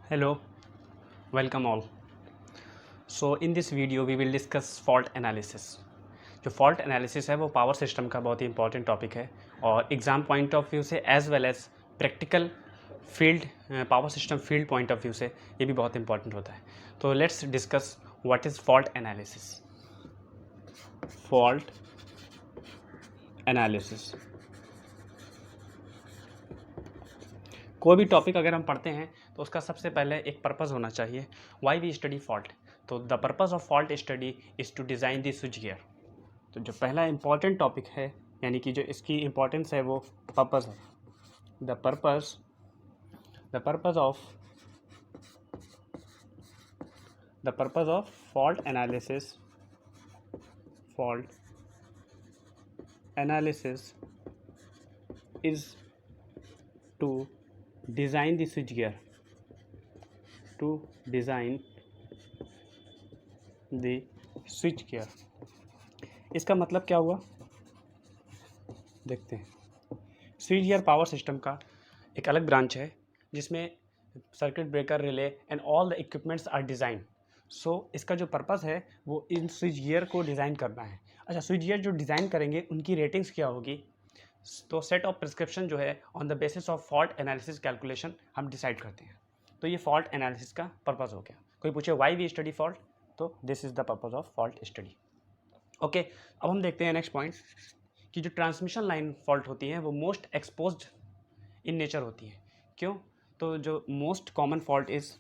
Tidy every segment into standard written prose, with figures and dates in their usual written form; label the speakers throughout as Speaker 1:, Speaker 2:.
Speaker 1: Hello, welcome all. So in this video we will discuss fault analysis. जो fault analysis है वो power system का बहुत ही important topic है और एग्ज़ाम पॉइंट ऑफ व्यू से as well as practical field power system field point of view से ये भी बहुत इंपॉर्टेंट होता है. तो let's discuss what is fault analysis. Fault analysis, कोई भी टॉपिक अगर हम पढ़ते हैं तो उसका सबसे पहले एक पर्पज़ होना चाहिए. Why we study fault. तो the purpose of fault study is to design the switch gear. तो जो पहला इम्पॉर्टेंट टॉपिक है यानी कि जो इसकी इम्पोर्टेंस है वो पर्पज़ है. The purpose of fault analysis is to design the switch gear. इसका मतलब क्या हुआ देखते हैं. स्विच गियर पावर सिस्टम का एक अलग ब्रांच है जिसमें circuit breaker, relay and all the equipments are design. So इसका जो पर्पज़ है वो इन स्विच गियर को डिज़ाइन करना है. अच्छा, स्विच गियर जो डिज़ाइन करेंगे उनकी रेटिंग्स क्या होगी. तो सेट ऑफ प्रिस्क्रिप्शन जो है on the basis of fault analysis calculation हम डिसाइड करते हैं. तो ये फॉल्ट एनालिसिस का पर्पज़ हो गया. कोई पूछे वाई वी स्टडी फॉल्ट, तो this is the purpose of fault study. Okay, अब हम देखते हैं नेक्स्ट पॉइंट कि जो ट्रांसमिशन लाइन फॉल्ट होती हैं वो मोस्ट एक्सपोज्ड इन नेचर होती हैं. क्यों? तो जो most common fault is,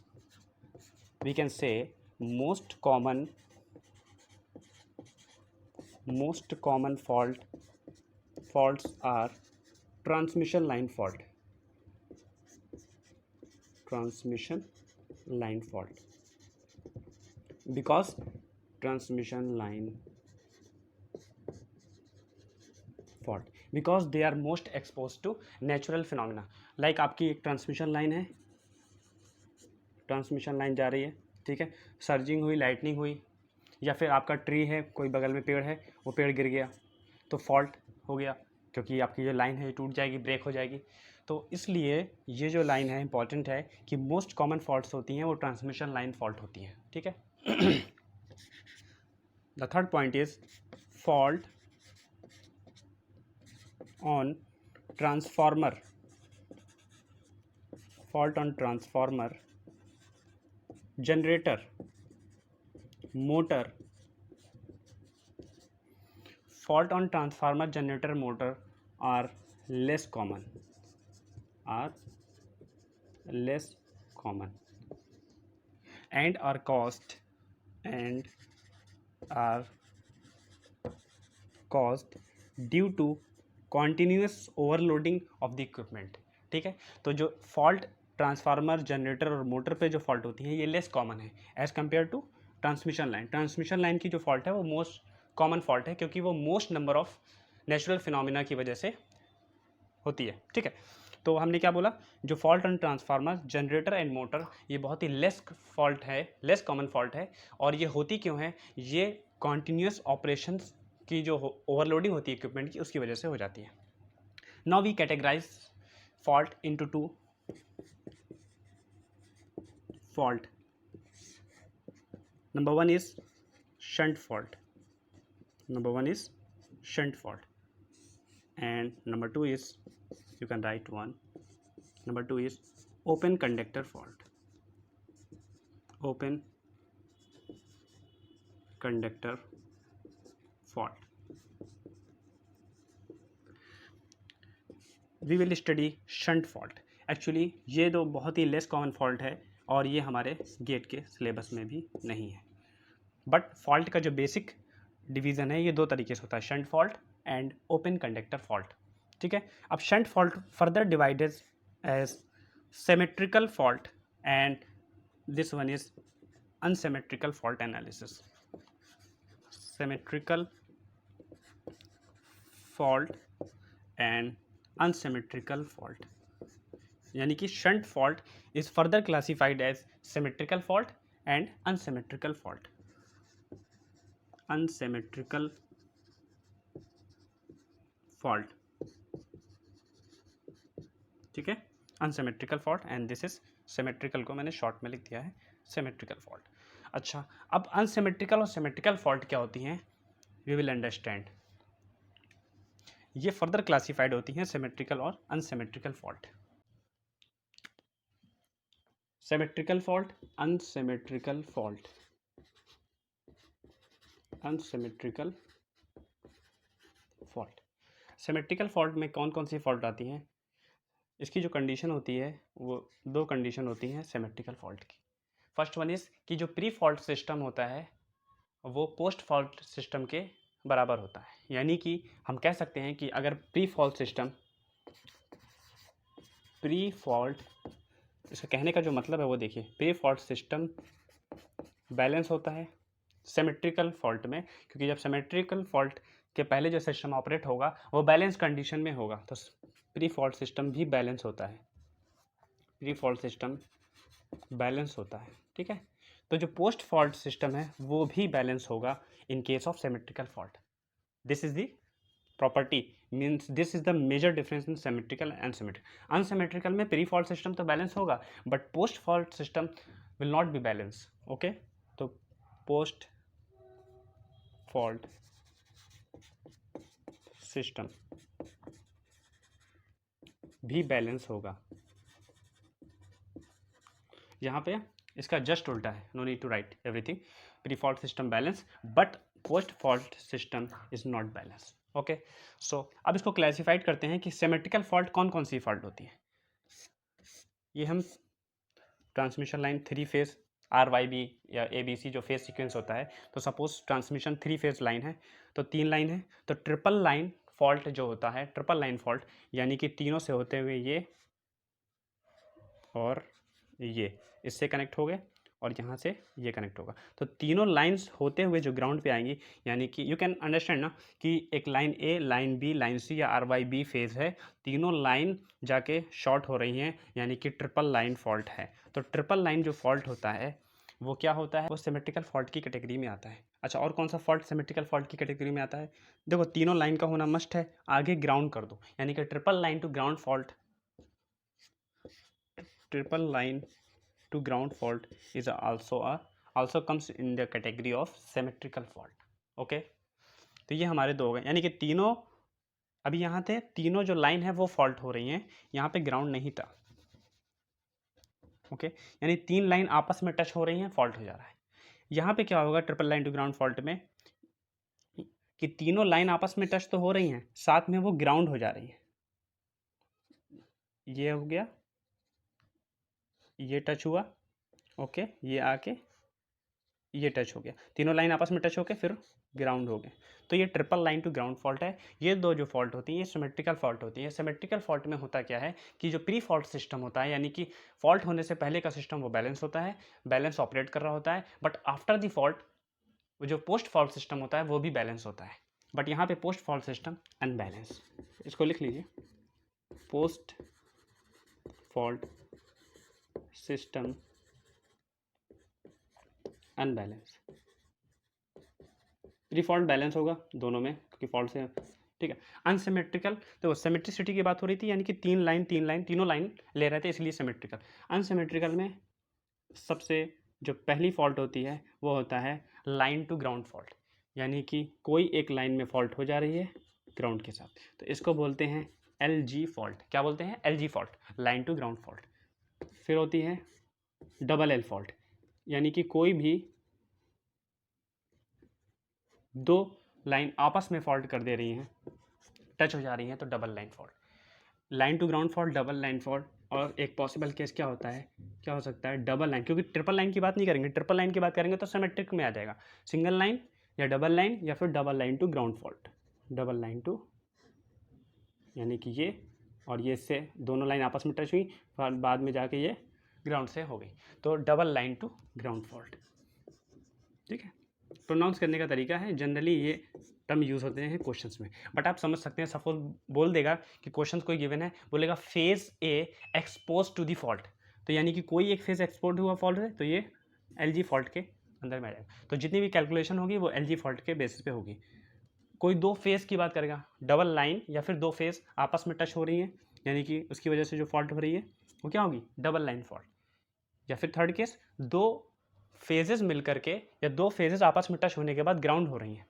Speaker 1: we can say most common faults are transmission line fault. Because they are most exposed to natural phenomena. Like आपकी एक ट्रांसमिशन लाइन है, ट्रांसमिशन लाइन जा रही है, ठीक है, सर्जिंग हुई, लाइटनिंग हुई, या फिर आपका ट्री है, कोई बगल में पेड़ है, वो पेड़ गिर गया तो फॉल्ट हो गया क्योंकि आपकी जो लाइन है टूट जाएगी, ब्रेक हो जाएगी. तो इसलिए ये जो लाइन है इंपॉर्टेंट है कि मोस्ट कॉमन फॉल्ट्स होती हैं वो ट्रांसमिशन लाइन फॉल्ट होती हैं. ठीक है. The third point is fault on transformer. Generator, motor. Fault on transformer, generator, motor are less common and are caused due to continuous overloading of the equipment. ठीक है. तो जो फॉल्ट ट्रांसफार्मर, जनरेटर और motor पे जो fault होती है ये लेस कॉमन है as compare to transmission line. Transmission line की जो फॉल्ट है वो मोस्ट कॉमन फॉल्ट है क्योंकि वो most number of natural phenomena की वजह से होती है. ठीक है. तो हमने क्या बोला, जो fault on transformer, generator and motor ये बहुत ही लेस कॉमन फॉल्ट है. और ये होती क्यों है, ये कॉन्टीन्यूस ऑपरेशंस की जो ओवरलोडिंग होती है इक्विपमेंट की उसकी वजह से हो जाती है. Now we categorize fault into two fault. Number one is shunt fault. And number two is, you can write one. Number two is open conductor fault. We will study shunt fault. Actually ये दो बहुत ही less common fault है और ये हमारे gate के syllabus में भी नहीं है. बट फॉल्ट का जो बेसिक डिवीज़न है ये दो तरीके से होता है, shunt fault and open conductor fault. ठीक है. अब shunt fault further divided as symmetrical fault and this one is unsymmetrical fault analysis. Symmetrical fault and unsymmetrical fault, यानी कि shunt fault is further classified as symmetrical fault and unsymmetrical fault. unsymmetrical fault. ठीक है, unsymmetrical fault and this is symmetrical को मैंने short में लिख दिया है सिमेट्रिकल फॉल्ट। अच्छा, अब अनसिमेट्रिकल और सिमेट्रिकल फॉल्ट क्या होती हैं, वी विल अंडरस्टैंड। ये फर्दर क्लासिफाइड होती हैं सिमेट्रिकल और unsymmetrical fault. Symmetrical fault, unsymmetrical fault, unsymmetrical fault. Symmetrical fault में कौन कौन सी फॉल्ट आती हैं, इसकी जो कंडीशन होती है वो दो कंडीशन होती हैं सिमेट्रिकल फॉल्ट की। फर्स्ट वन इज़ कि जो प्री फॉल्ट सिस्टम होता है वो पोस्ट फॉल्ट सिस्टम के बराबर होता है। यानी कि हम कह सकते हैं कि अगर pre fault system, pre fault, इसका कहने का जो मतलब है वो देखिए, प्री फॉल्ट सिस्टम बैलेंस होता है सिमेट्रिकल फॉल्ट में, क्योंकि जब सिमेट्रिकल फॉल्ट के पहले जो सिस्टम ऑपरेट होगा वो बैलेंस कंडीशन में होगा, तो प्री फॉल्ट सिस्टम भी बैलेंस होता है, प्री फॉल्ट सिस्टम बैलेंस होता है, ठीक है। तो जो पोस्ट फॉल्ट सिस्टम है वो भी बैलेंस होगा in case of symmetrical fault. This is the property, means this is the major difference in symmetrical and symmetrical. Unsymmetrical में प्री फॉल्ट सिस्टम तो बैलेंस होगा but post fault system will not be balance, okay. तो post fault system भी balance होगा। यहाँ पे इसका just उल्टा है, no need to write everything, pre fault system balance but post fault system is not balance, okay. सो अब इसको क्लासिफाइड करते हैं कि सिमेट्रिकल फॉल्ट कौन कौन सी फॉल्ट होती है। ये हम ट्रांसमिशन लाइन 3 फेज RYB या ABC जो फेज सीक्वेंस होता है, तो सपोज ट्रांसमिशन 3 फेज लाइन है, तो 3 लाइन है, तो ट्रिपल लाइन फॉल्ट जो होता है, ट्रिपल लाइन फॉल्ट यानी कि तीनों से होते हुए ये और ये इससे कनेक्ट हो गए और यहाँ से ये कनेक्ट होगा, तो तीनों लाइंस होते हुए जो ग्राउंड पे आएंगी, यानी कि यू कैन अंडरस्टैंड ना कि एक लाइन ए, लाइन बी, लाइन सी या RYB फेज है, तीनों लाइन जाके शॉर्ट हो रही हैं, यानी कि ट्रिपल लाइन फॉल्ट है। तो ट्रिपल लाइन जो फॉल्ट होता है वो क्या होता है, वो सिमेट्रिकल फॉल्ट की कैटेगरी में आता है। अच्छा, और कौन सा फॉल्ट सिमेट्रिकल फॉल्ट की कैटेगरी में आता है, देखो तीनों लाइन का होना मस्ट है, आगे ग्राउंड कर दो, यानी कि triple line to ground fault, triple line to ground fault is also comes in the category of symmetrical fault, okay। तो ये हमारे दो हो गए, यानी कि तीनों अभी यहाँ थे, तीनों जो लाइन है वो फॉल्ट हो रही हैं, यहाँ पे ग्राउंड नहीं था, ओके। यानी तीन लाइन आपस में टच हो रही हैं, फॉल्ट हो जा रहा है। यहाँ पे क्या होगा triple line to ground fault में, कि तीनों लाइन आपस में टच तो हो रही हैं, साथ में वो ग्राउंड हो जा रही है, ये हो गया, ये टच हुआ, ओके, ये आके ये टच हो गया, तीनों लाइन आपस में टच होके फिर ग्राउंड हो गए, तो ये triple line to ground fault है। ये दो जो फॉल्ट होती हैं ये सिमेट्रिकल फॉल्ट होती है। सिमेट्रिकल फॉल्ट में होता क्या है कि जो प्री फॉल्ट सिस्टम होता है, यानी कि फॉल्ट होने से पहले का सिस्टम वो बैलेंस होता है, बैलेंस ऑपरेट कर रहा होता है, बट आफ्टर द फॉल्ट जो पोस्ट फॉल्ट सिस्टम होता है वो भी बैलेंस होता है, बट यहाँ पे पोस्ट फॉल्ट सिस्टम अनबैलेंस। इसको लिख लीजिए, post fault system unbalance. Pre fault balance होगा दोनों में क्योंकि फॉल्ट से, ठीक है। अनसिमेट्रिकल, तो सिमेट्रिसिटी की बात हो रही थी, यानी कि तीन लाइन तीनों लाइन ले रहे थे, इसलिए सिमेट्रिकल। अनसिमेट्रिकल में सबसे जो पहली फॉल्ट होती है वो होता है लाइन टू ग्राउंड फॉल्ट, यानी कि कोई एक लाइन में फॉल्ट हो जा रही है ग्राउंड के साथ, तो इसको बोलते हैं LG फॉल्ट। क्या बोलते हैं, LG fault, line to ground fault. फिर होती है डबल L फॉल्ट, यानी कि कोई भी दो लाइन आपस में फॉल्ट कर दे रही हैं, टच हो जा रही हैं, तो double line fault. Line to ground fault, double line fault, और एक पॉसिबल केस क्या होता है, क्या हो सकता है, डबल लाइन, क्योंकि ट्रिपल लाइन की बात नहीं करेंगे, ट्रिपल लाइन की बात करेंगे तो सिमेट्रिक में आ जाएगा, सिंगल लाइन या डबल लाइन या फिर double line to ground fault, double line to, यानी कि ये और ये से दोनों लाइन आपस में टच हुई, बाद में जाके ये ग्राउंड से हो गई, तो double line to ground fault, ठीक है। प्रोनाउंस करने का तरीका है, जनरली ये टर्म यूज़ होते हैं क्वेश्चंस में, बट आप समझ सकते हैं, सपोज बोल देगा कि क्वेश्चन कोई गिवन है, बोलेगा phase A expose to the fault, तो यानी कि कोई एक फेज एक्सपोज हुआ फॉल्ट है, तो ये LG फॉल्ट के अंदर में आ जाएगा, तो जितनी भी कैलकुलेशन होगी वो LG फॉल्ट के बेसिस पे होगी। कोई दो फेज की बात करेगा, डबल लाइन या फिर दो फेज आपस में टच हो रही हैं, यानी कि उसकी वजह से जो फॉल्ट हो रही है वो क्या होगी, डबल लाइन फॉल्ट। या फिर थर्ड केस, दो फेजेस मिल करके या दो फेजेस आपस में टच होने के बाद ग्राउंड हो रही हैं,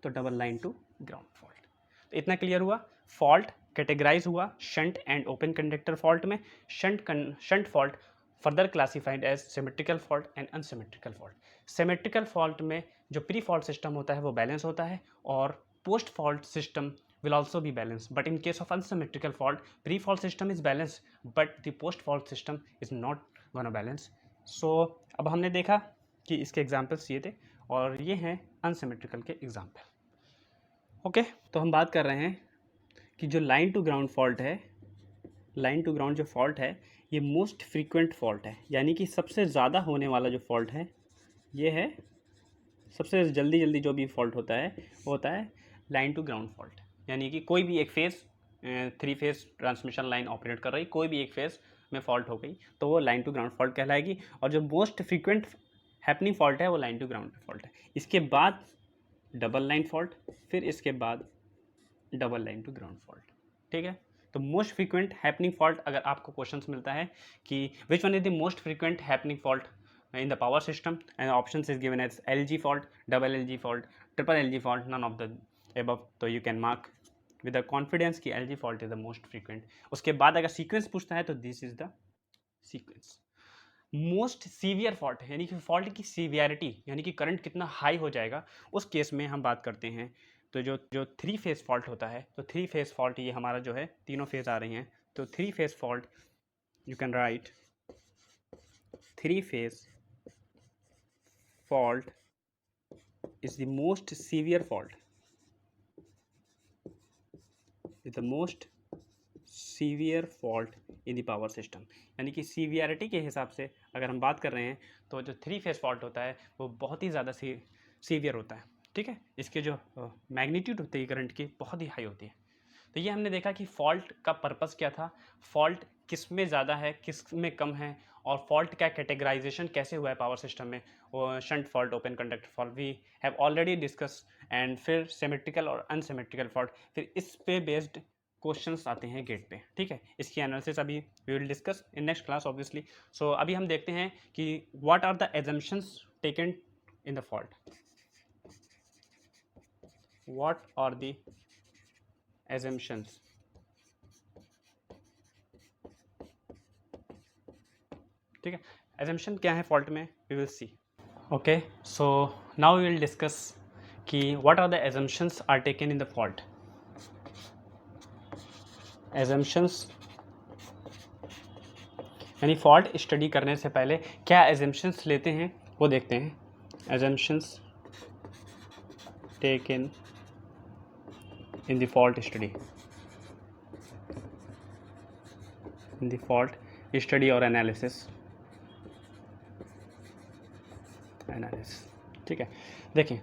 Speaker 1: तो double line to ground fault. तो इतना क्लियर हुआ। फॉल्ट कैटेगराइज हुआ shunt and open conductor fault में। Shunt fault further classified as symmetrical fault and unsymmetrical fault. Symmetrical fault में जो प्री फॉल्ट सिस्टम होता है वो बैलेंस होता है और post fault system will also be balanced, but in case of unsymmetrical fault, pre-fault system is balanced but the post-fault system is not gonna balance. So अब हमने देखा कि इसके एग्जाम्पल्स ये थे और ये हैं अनसिमेट्रिकल के एग्जाम्पल। ओके, तो हम बात कर रहे हैं कि जो लाइन टू ग्राउंड फॉल्ट है, लाइन टू ग्राउंड जो फॉल्ट है ये मोस्ट फ्रीक्वेंट फॉल्ट है, यानी कि सबसे ज़्यादा होने वाला जो फॉल्ट है ये है, सबसे जल्दी जो भी फॉल्ट होता है वो होता है लाइन टू ग्राउंड फॉल्ट। यानी कि कोई भी एक phase, 3 phase transmission line operate कर रही, कोई भी एक फेज़ में फॉल्ट हो गई तो वो लाइन टू ग्राउंड फॉल्ट कहलाएगी। और जो मोस्ट फ्रीक्वेंट हैपनिंग फॉल्ट है वो लाइन टू ग्राउंड फॉल्ट है। इसके बाद डबल लाइन फॉल्ट, फिर इसके बाद double line to ground fault. ठीक है, तो मोस्ट फ्रीक्वेंट हैपनिंग फॉल्ट अगर आपको क्वेश्चंस मिलता है कि which one is the most frequent happening fault in the power system, and options is given as LG fault, double LG fault, triple LG fault, none of the above, तो you can mark with the confidence कि LG fault is the most frequent। उसके बाद अगर sequence पूछता है तो this is the sequence. Most severe fault यानी कि फॉल्ट की सीवियरिटी यानी कि करंट कितना हाई हो जाएगा, उस केस में हम बात करते हैं। तो जो 3 फेज फॉल्ट होता है, तो 3 फेज फॉल्ट ये हमारा जो है तीनों फेज आ रही हैं, तो 3 phase fault you can write 3 phase fault is the most severe fault, is the most severe fault in the power system। यानी कि सीवियरिटी के हिसाब से अगर हम बात कर रहे हैं तो जो 3 फेज फॉल्ट होता है वो बहुत ही ज़्यादा सीवियर होता है। ठीक है, इसके जो मैग्नीट्यूड होती है करंट की बहुत ही हाई होती है। तो ये हमने देखा कि फॉल्ट का पर्पस क्या था, फॉल्ट किस में ज़्यादा है किस में कम है, और फॉल्ट का कैटेगराइजेशन कैसे हुआ है पावर सिस्टम में, shunt fault, open conductor fault we have already discuss, and फिर सिमेट्रिकल और अनसिमेट्रिकल फॉल्ट, फिर इस पे बेस्ड क्वेश्चंस आते हैं गेट पे। ठीक है, इसकी एनालिसिस अभी we will discuss in next class obviously. So अभी हम देखते हैं कि what are the assumptions taken in the fault, what are the assumptions। ठीक है, assumption क्या है फॉल्ट में, we will see। okay, so now we will discuss कि what are the assumptions are taken in the fault। assumptions यानी fault study करने से पहले क्या assumptions लेते हैं वो देखते हैं। assumptions taken in the fault study, in the fault study और analysis। ठीक है, देखिए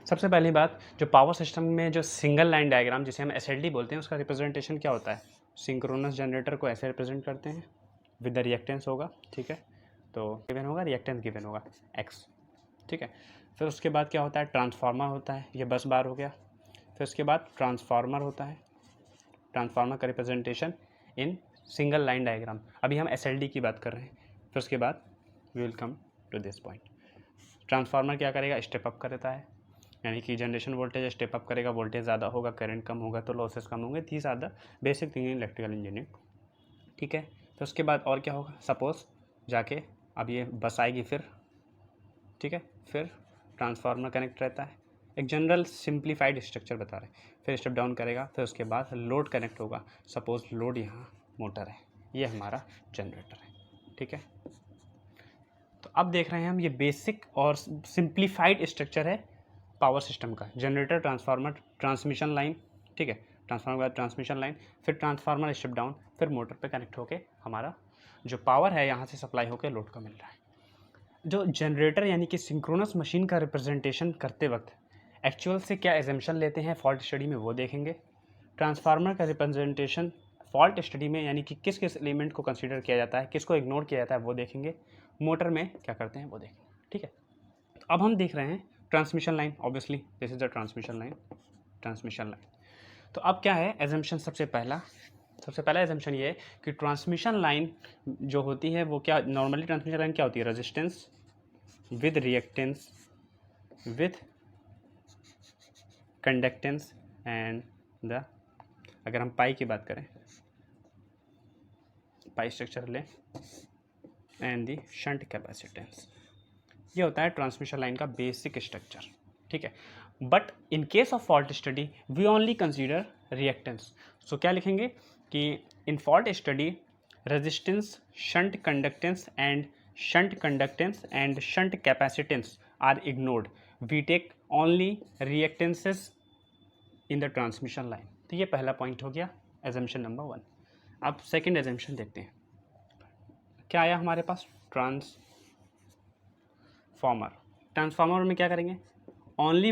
Speaker 1: सबसे पहली बात, जो पावर सिस्टम में जो सिंगल लाइन डायग्राम जिसे हम SLD बोलते हैं उसका रिप्रेजेंटेशन क्या होता है। सिंक्रोनस जनरेटर को ऐसे रिप्रेजेंट करते हैं, विद द रिएक्टेंस होगा। ठीक है, तो गिवन होगा, रिएक्टेंस गिवन होगा X। ठीक है, फिर उसके बाद क्या होता है, ट्रांसफार्मर होता है, ये बस बार हो गया। फिर उसके बाद ट्रांसफार्मर होता है, ट्रांसफार्मर का representation in single line diagram. अभी हम SLD की बात कर रहे हैं। फिर उसके बाद we will come to this point. Transformer क्या करेगा, स्टेप अप करता है, यानी कि जनरेशन वोल्टेज स्टेप अप करेगा, वोल्टेज ज़्यादा होगा, करंट कम होगा तो लॉसेस कम होंगे। These are the basic thing in electrical engineering. ठीक है, फिर उसके बाद और क्या होगा, सपोज जाके अब ये बस आएगी फिर। ठीक है, फिर ट्रांसफार्मर कनेक्ट रहता है, एक जनरल सिंप्लीफाइड स्ट्रक्चर बता रहे हैं। फिर स्टेप डाउन करेगा, फिर उसके बाद लोड कनेक्ट होगा। सपोज लोड यहाँ मोटर है, ये हमारा जनरेटर है। ठीक है, तो अब देख रहे हैं हम ये बेसिक और सिंप्लीफाइड स्ट्रक्चर है पावर सिस्टम का। Generator, transformer, transmission line. ठीक है, ट्रांसफार्मर के बाद ट्रांसमिशन लाइन, फिर ट्रांसफार्मर स्टेप डाउन, फिर मोटर पे कनेक्ट होके हमारा जो पावर है यहाँ से सप्लाई होकर लोड को मिल रहा है। जो जनरेटर यानी कि सिंक्रोनस मशीन का रिप्रेजेंटेशन करते वक्त एक्चुअल से क्या एजम्पशन लेते हैं फॉल्ट स्टडी में वो देखेंगे। ट्रांसफार्मर का रिप्रेजेंटेशन फॉल्ट स्टडी में यानी कि किस किस एलिमेंट को कंसीडर किया जाता है, किसको इग्नोर किया जाता है वो देखेंगे। मोटर में क्या करते हैं वो देखेंगे। ठीक है, तो अब हम देख रहे हैं transmission line. Obviously this is the transmission line, transmission line. तो अब क्या है एजम्पशन, सबसे पहला सबसे पहला एजम्पशन ये है कि ट्रांसमिशन लाइन जो होती है वो क्या, नॉर्मली ट्रांसमिशन लाइन क्या होती है, resistance with reactance with conductance and the, अगर हम पाई की बात करें, पाई स्ट्रक्चर लें, एंड दी शंट कैपेसिटेंस, ये होता है ट्रांसमिशन लाइन का बेसिक स्ट्रक्चर, ठीक है। But in case of fault study we only consider reactance. So क्या लिखेंगे कि in fault study resistance, shunt conductance and shunt capacitance are ignored, we take only reactances in the transmission line. तो ये पहला point हो गया, assumption number 1। अब second assumption देखते हैं, क्या आया हमारे पास, ट्रांसफार्मर में क्या करेंगे, only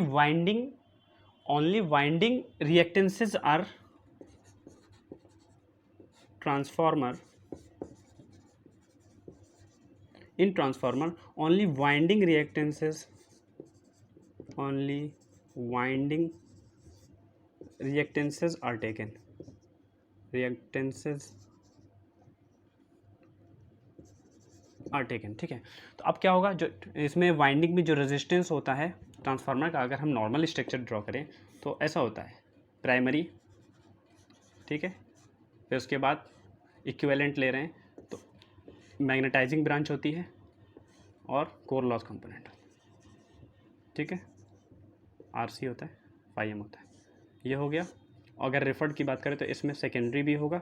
Speaker 1: winding reactances are transformer, in transformer only winding reactances are taken, ठीक है। तो अब क्या होगा, जो इसमें वाइंडिंग में जो रेजिस्टेंस होता है ट्रांसफार्मर का, अगर हम नॉर्मल स्ट्रक्चर ड्रॉ करें तो ऐसा होता है, प्राइमरी, ठीक है, फिर उसके बाद इक्विवेलेंट ले रहे हैं तो मैग्नेटाइजिंग ब्रांच होती है और कोर लॉस कंपोनेंट, ठीक है, आरसी होता है, फाई एम होता है, ये हो गया। अगर रिफर्ड की बात करें तो इसमें सेकेंडरी भी होगा,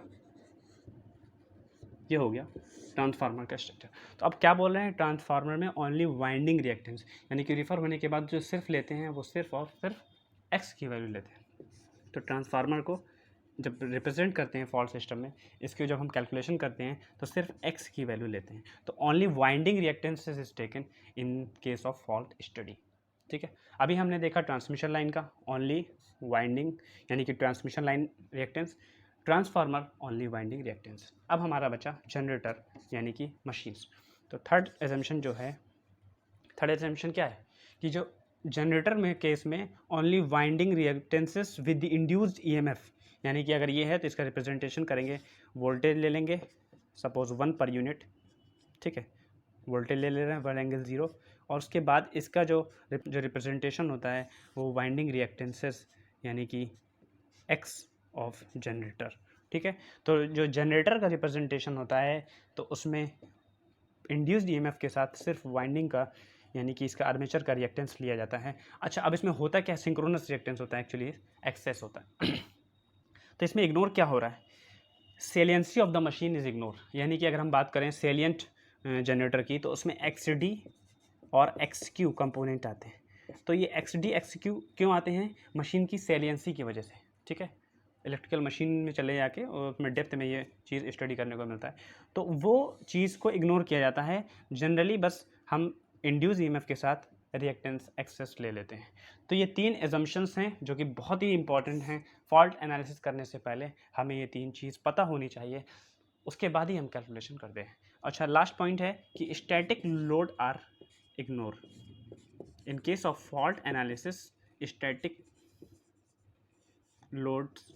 Speaker 1: ये हो गया ट्रांसफार्मर का स्ट्रक्चर। तो अब क्या बोल रहे हैं, ट्रांसफार्मर में ओनली वाइंडिंग रिएक्टेंस, यानी कि रिफर होने के बाद जो सिर्फ लेते हैं वो सिर्फ और सिर्फ एक्स की वैल्यू लेते हैं। तो ट्रांसफार्मर को जब रिप्रेजेंट करते हैं फॉल्ट सिस्टम में, इसकी जब हम कैलकुलेशन करते हैं तो सिर्फ एक्स की वैल्यू लेते हैं। तो only winding reactances is taken in case of fault study, ठीक है। अभी हमने देखा ट्रांसमिशन लाइन का ओनली वाइंडिंग, यानी कि transmission line reactance, transformer only winding reactance. अब हमारा बचा जनरेटर यानी कि मशीन्स। तो थर्ड एजम्पशन क्या है कि जो जनरेटर में केस में only winding reactances with the induced EMF, यानी कि अगर ये है तो इसका रिप्रेजेंटेशन करेंगे, वोल्टेज ले लेंगे सपोज 1 पर यूनिट, ठीक है, वोल्टेज ले रहे हैं 1 ∠0, और उसके बाद इसका जो रिप्रेजेंटेशन होता है वो वाइंडिंग रिएक्टेंसेस यानी कि एक्स ऑफ जनरेटर, ठीक है। तो जो जनरेटर का रिप्रेजेंटेशन होता है तो उसमें इंड्यूस्ड ईएमएफ के साथ सिर्फ वाइंडिंग का यानी कि इसका आर्मेचर का रिएक्टेंस लिया जाता है। अच्छा, अब इसमें होता क्या, सिंक्रोनस रिएक्टेंस होता है, एक्चुअली एक्सेस होता है। तो इसमें इग्नोर क्या हो रहा है, saliency of the machine is ignore, यानी कि अगर हम बात करें सेलियंट जनरेटर की तो उसमें एक्स डी और एक्स क्यू कंपोनेंट आते हैं। तो ये एक्स डी एक्स क्यू क्यों आते हैं, मशीन की सेलियंसी की वजह से, ठीक है। इलेक्ट्रिकल मशीन में चले जाके और उसमें डेप्थ में ये चीज़ स्टडी करने को मिलता है, तो वो चीज़ को इग्नोर किया जाता है जनरली, बस हम इंड्यूस ईएमएफ के साथ रिएक्टेंस एक्सेस ले लेते हैं। तो ये 3 एजम्पशंस हैं जो कि बहुत ही इंपॉर्टेंट हैं, फॉल्ट एनालिसिस करने से पहले हमें ये 3 चीज़ पता होनी चाहिए, उसके बाद ही हम कैलकुलेशन करते हैं। अच्छा, लास्ट पॉइंट है कि static load are ignore, in case of fault analysis static loads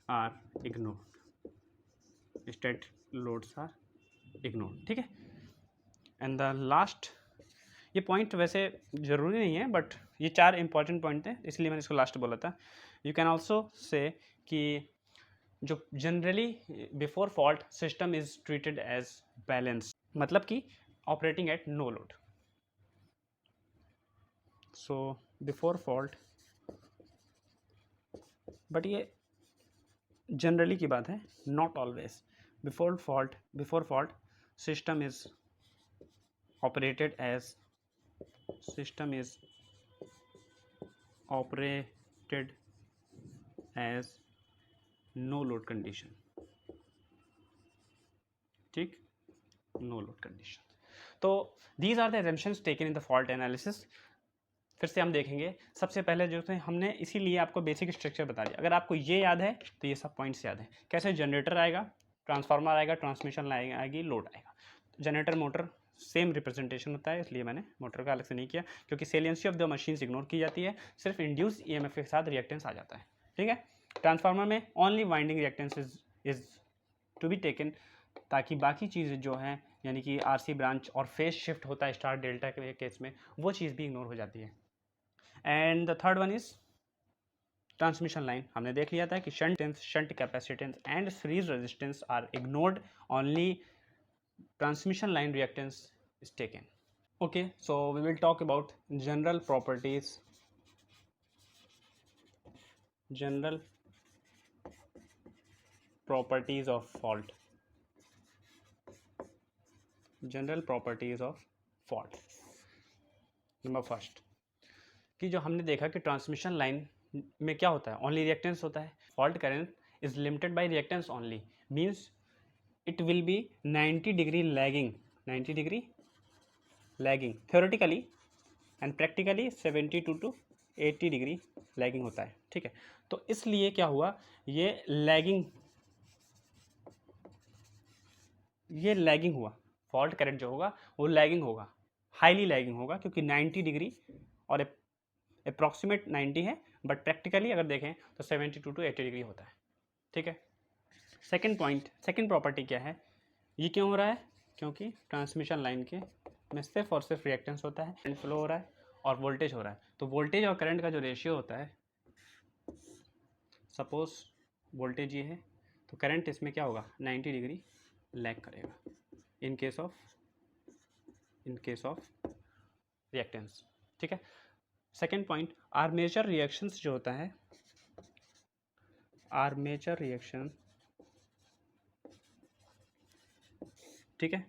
Speaker 1: are ignore, static loads are ignore, ठीक है। एंड द लास्ट, ये पॉइंट वैसे ज़रूरी नहीं है बट ये 4 इंपॉर्टेंट पॉइंट थे इसलिए मैंने इसको लास्ट बोला था। यू कैन ऑल्सो से कि जो generally before fault system is treated as balance, मतलब कि operating at no load. So before fault, but ये जनरली की बात है, not always. Before fault system is operated as no load condition, ठीक, no load condition. तो these are the assumptions taken in the fault analysis. फिर से हम देखेंगे, सबसे पहले जो थे हमने इसीलिए आपको बेसिक स्ट्रक्चर बता दिया, अगर आपको ये याद है तो ये सब पॉइंट्स याद है। कैसे, जनरेटर आएगा, ट्रांसफार्मर आएगा, ट्रांसमिशन लाइन आएगी, लोड आएगा। जनरेटर मोटर सेम रिप्रेजेंटेशन होता है, इसलिए मैंने मोटर का अलग से नहीं किया, क्योंकि saliency of the machines ignore की जाती है, सिर्फ इंड्यूस ईएमएफ के साथ रिएक्टेंस आ जाता है, ठीक है। ट्रांसफार्मर में only winding reactance is to be taken, ताकि बाकी चीज़ें जो हैं यानी कि आरसी ब्रांच और फेज शिफ्ट होता है स्टार डेल्टा के केस में, वो चीज़ भी इग्नोर हो जाती है। And the third one is transmission line. हमने देख लिया था कि shunt capacitance and series resistance R ignored, only transmission line reactance is taken. Okay, so we will talk about general properties of fault. General properties of fault. Number first कि जो हमने देखा कि ट्रांसमिशन लाइन में क्या होता है, only reactance होता है। Fault current is limited by reactance only, means it will be 90 degree lagging, 90 degree lagging theoretically and practically 72 to 80 degree lagging होता है। ठीक है, तो इसलिए क्या हुआ, ये लैगिंग हुआ, फॉल्ट करंट जो होगा वो लैगिंग होगा, हाईली लैगिंग होगा, क्योंकि 90 डिग्री और अप्रॉक्सीमेट 90 है, बट प्रैक्टिकली अगर देखें तो 72 टू 80 डिग्री होता है। ठीक है, सेकेंड पॉइंट, सेकेंड प्रॉपर्टी क्या है, ये क्यों हो रहा है, क्योंकि ट्रांसमिशन लाइन के में सिर्फ और सिर्फ रिएक्टेंस होता है, करंट फ्लो हो रहा है और वोल्टेज हो रहा है। तो वोल्टेज और करंट का जो रेशियो होता है, सपोज वोल्टेज ये है तो करंट इसमें क्या होगा, 90 डिग्री लैग करेगा इन केस ऑफ रिएक्टेंस। ठीक है, सेकेंड पॉइंट, आर्मेचर रिएक्शंस जो होता है, आर्मेचर रिएक्शन, ठीक है,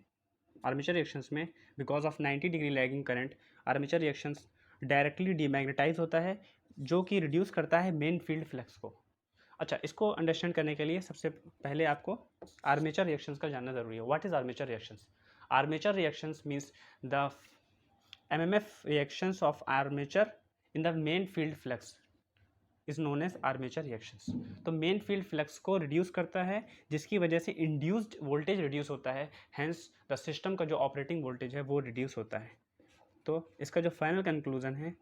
Speaker 1: आर्मेचर रिएक्शंस में because of 90 degree lagging current, armature reactions directly demagnetise होता है, जो कि रिड्यूस करता है मेन फील्ड फ्लक्स को। अच्छा, इसको अंडरस्टैंड करने के लिए सबसे पहले आपको आर्मेचर रिएक्शंस का जानना जरूरी है। What is armature reactions? Armature reactions means the MMF reactions of armature in the main field flux is known as armature reactions. तो मेन फील्ड फ्लक्स को रिड्यूस करता है, जिसकी वजह से इंड्यूस्ड वोल्टेज रिड्यूस होता है, हैंस द सिस्टम का जो ऑपरेटिंग वोल्टेज है वो रिड्यूस होता है। तो इसका जो फाइनल कंक्लूजन है,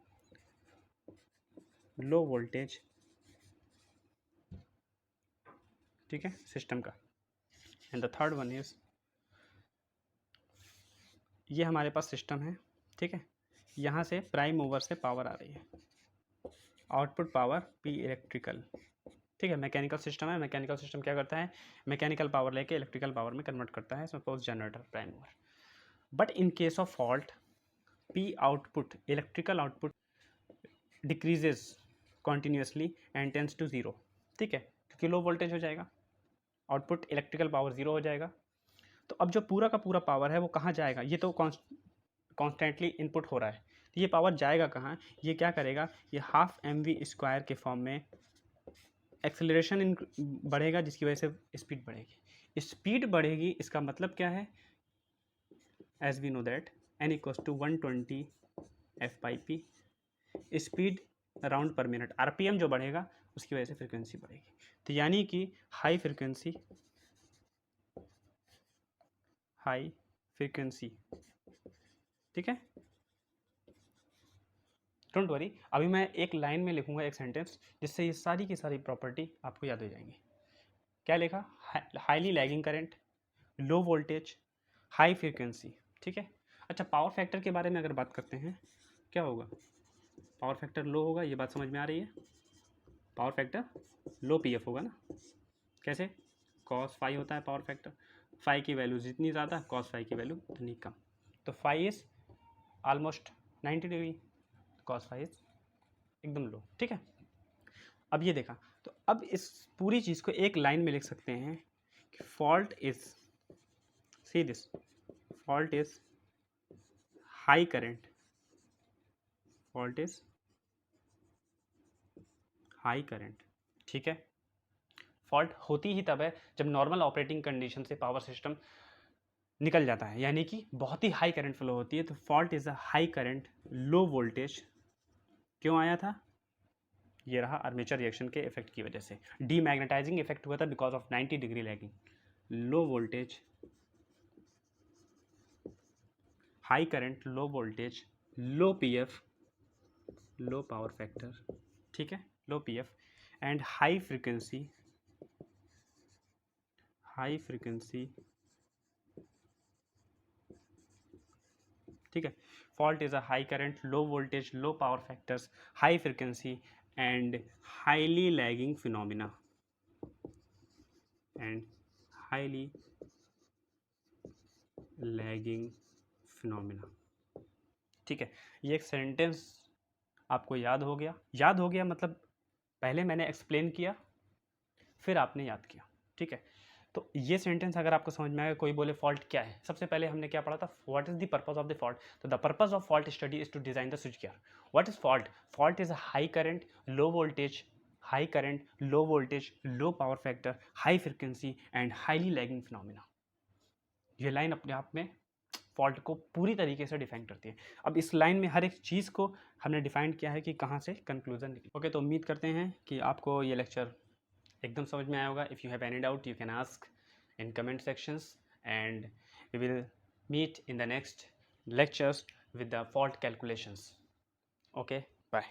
Speaker 1: लो वोल्टेज, ठीक है, सिस्टम का। And the third one is, ये हमारे पास सिस्टम है, ठीक है, यहाँ से प्राइम मूवर से पावर आ रही है, आउटपुट पावर पी इलेक्ट्रिकल, ठीक है, मैकेनिकल सिस्टम है। मैकेनिकल सिस्टम क्या करता है, मैकेनिकल पावर लेके इलेक्ट्रिकल पावर में कन्वर्ट करता है, suppose generator, prime mover. But in case of fault, P output, electrical output decreases continuously and tends to zero, ठीक है, क्योंकि लो वोल्टेज हो जाएगा, आउटपुट इलेक्ट्रिकल पावर जीरो हो जाएगा। तो अब जो पूरा का पूरा पावर है वो कहाँ जाएगा, ये तो कॉन्स्टेंटली इनपुट हो रहा है, तो ये पावर जाएगा कहाँ, ये क्या करेगा, ये हाफ mv² के फॉर्म में एक्सेलरेशन बढ़ेगा, जिसकी वजह से स्पीड बढ़ेगी। स्पीड बढ़ेगी, इसका मतलब क्या है, as we know that n equals to 120 f/p, speed round per minute, rpm जो बढ़ेगा उसकी वजह से फ्रिक्वेंसी बढ़ेगी। तो यानी कि हाई फ्रिक्वेंसी, ठीक है, डोंट वरी, अभी मैं एक लाइन में लिखूंगा एक सेंटेंस, जिससे ये सारी की सारी प्रॉपर्टी आपको याद हो जाएंगी। क्या लिखा, highly lagging current, low voltage, high frequency, ठीक है। अच्छा, पावर फैक्टर के बारे में अगर बात करते हैं, क्या होगा, पावर फैक्टर लो होगा, ये बात समझ में आ रही है, पावर फैक्टर लो पीएफ होगा ना, कैसे, कॉस फाई होता है पावर फैक्टर, फाई की वैल्यू जितनी ज़्यादा, कॉस फाई की वैल्यू उतनी कम, तो phi is almost 90 degree, cos phi is एकदम लो, ठीक है। अब ये देखा, तो अब इस पूरी चीज़ को एक लाइन में लिख सकते हैं कि fault is, see this, fault is high current, fault is high current, ठीक है। फॉल्ट होती ही तब है जब नॉर्मल ऑपरेटिंग कंडीशन से पावर सिस्टम निकल जाता है, यानी कि बहुत ही हाई करंट फ्लो होती है। तो fault is a high current low voltage, क्यों आया था, ये रहा आर्मेचर रिएक्शन के इफेक्ट की वजह से, डीमैग्नेटाइजिंग इफेक्ट हुआ था because of 90 degree lagging, low voltage, high current, low voltage, low PF, low power factor, ठीक है, लो पीएफ, and high frequency ठीक है. Fault is a high current, low voltage, low power factors, high frequency and highly lagging phenomena and highly lagging phenomena. ठीक है, ये एक sentence आपको याद हो गया मतलब पहले मैंने एक्सप्लेन किया फिर आपने याद किया. ठीक है, तो ये सेंटेंस अगर आपको समझ में आएगा, कोई बोले फॉल्ट क्या है, सबसे पहले हमने क्या पढ़ा था, what is the purpose of the fault. तो the purpose of fault study is to design the switch gear. What is fault? Fault is a high current, low voltage, low power factor, high frequency and highly lagging phenomena. ये line अपने आप में fault को पूरी तरीके से define करती है. अब इस लाइन में हर एक चीज़ को हमने डिफाइन किया है कि कहाँ से कंक्लूजन निकले. ओके, तो उम्मीद करते हैं कि आपको ये लेक्चर एकदम समझ में आया होगा. If you have any doubt you can ask in comment sections and we will meet in the next lectures with the fault calculations. Okay, bye.